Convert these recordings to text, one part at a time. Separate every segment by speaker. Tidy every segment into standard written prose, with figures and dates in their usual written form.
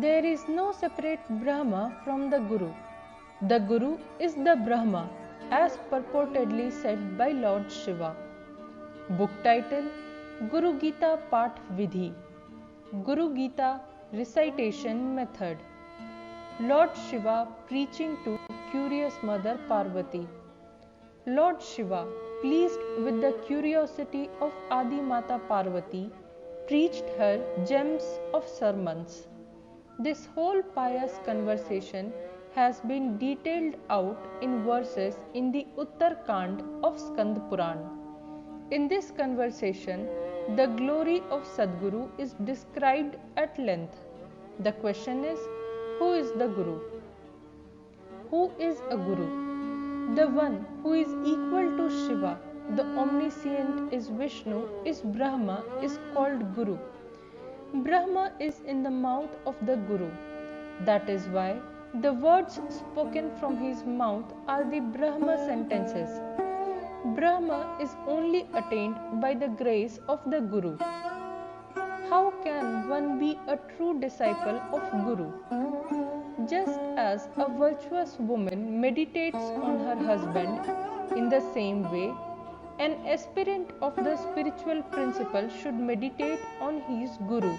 Speaker 1: There is no separate Brahma from the Guru. The Guru is the Brahma, as purportedly said by Lord Shiva. Book title: Guru Gita Path Vidhi. Guru Gita Recitation Method. Lord Shiva preaching to curious Mother Parvati. Lord Shiva, pleased with the curiosity of Adi Mata Parvati, preached her gems of sermons. This whole pious conversation has been detailed out in verses in the Uttarkand of Skand Puran. In this conversation, the glory of Sadguru is described at length. The question is, who is the Guru? Who is a Guru? The one who is equal to Shiva, the omniscient is Vishnu, is Brahma, is called Guru. Brahma is in the mouth of the Guru. That is why the words spoken from his mouth are the Brahma sentences. Brahma is only attained by the grace of the Guru. How can one be a true disciple of Guru? Just as a virtuous woman meditates on her husband, in the same way, an aspirant of the spiritual principle should meditate on his Guru.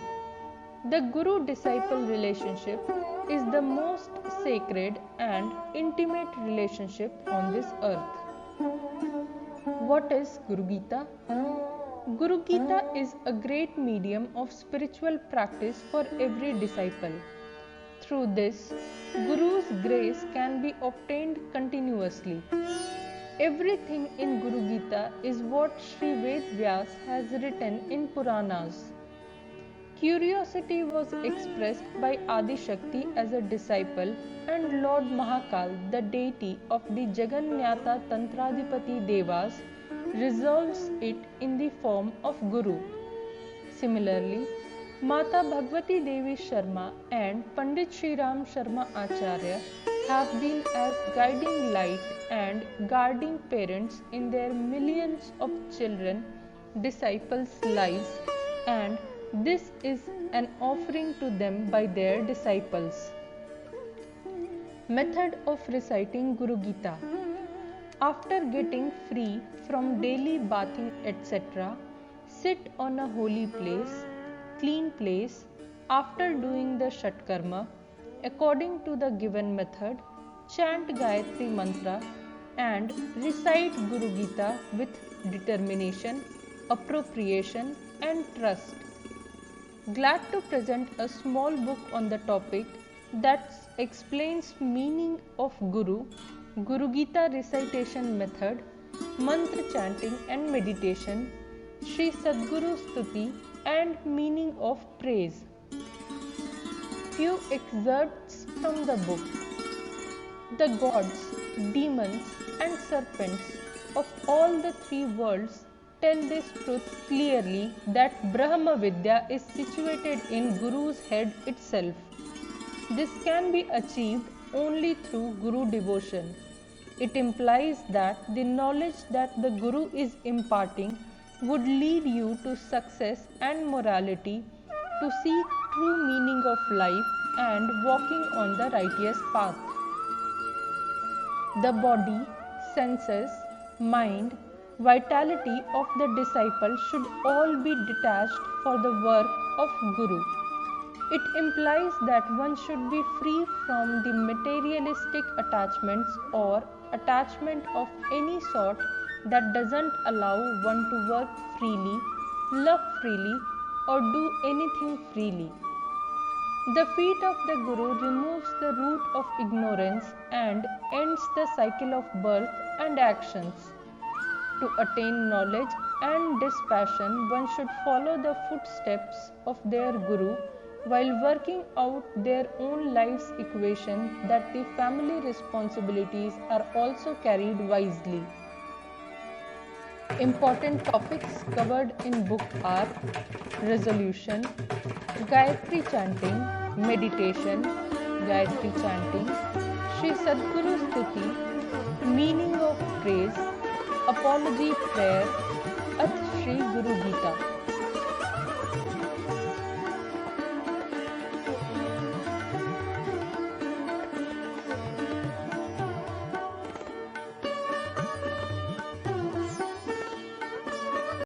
Speaker 1: The Guru-disciple relationship is the most sacred and intimate relationship on this earth. What is Guru Gita? Guru Gita is a great medium of spiritual practice for every disciple. Through this, Guru's grace can be obtained continuously. Everything in Guru Gita is what Sri Ved Vyas has written in Puranas. Curiosity was expressed by Adi Shakti as a disciple, and Lord Mahakal, the deity of the Jagannatha Tantradipati Devas, resolves it in the form of Guru. Similarly, Mata Bhagwati Devi Sharma and Pandit Shri Ram Sharma Acharya have been as guiding light and guarding parents in their millions of children, disciples' lives, and this is an offering to them by their disciples. Method of reciting Guru Gita. After getting free from daily bathing etc., sit on a holy place, clean place. After doing the Shatkarma, according to the given method, chant Gayatri Mantra and recite Guru Gita with determination, appropriation and trust. Glad to present a small book on the topic that explains meaning of Guru, Guru Gita recitation method, mantra chanting and meditation, Sri Sadguru Stuti and meaning of praise. Few excerpts from the book. The gods, demons and serpents of all the three worlds tell this truth clearly, that Brahma Vidya is situated in Guru's head itself. This can be achieved only through Guru devotion. It implies that the knowledge that the Guru is imparting would lead you to success and morality, to seek true meaning of life and walking on the righteous path. The body, senses, mind, vitality of the disciple should all be detached for the work of Guru. It implies that one should be free from the materialistic attachments or attachment of any sort that doesn't allow one to work freely, love freely, or do anything freely. The feet of the Guru removes the root of ignorance and ends the cycle of birth and actions. To attain knowledge and dispassion, one should follow the footsteps of their Guru while working out their own life's equation, that the family responsibilities are also carried wisely. Important topics covered in book are resolution, Gayatri chanting, meditation, Gayatri chanting, Sri Sadguru Stuti, meaning of praise, apology prayer, At Shri Guru Gita.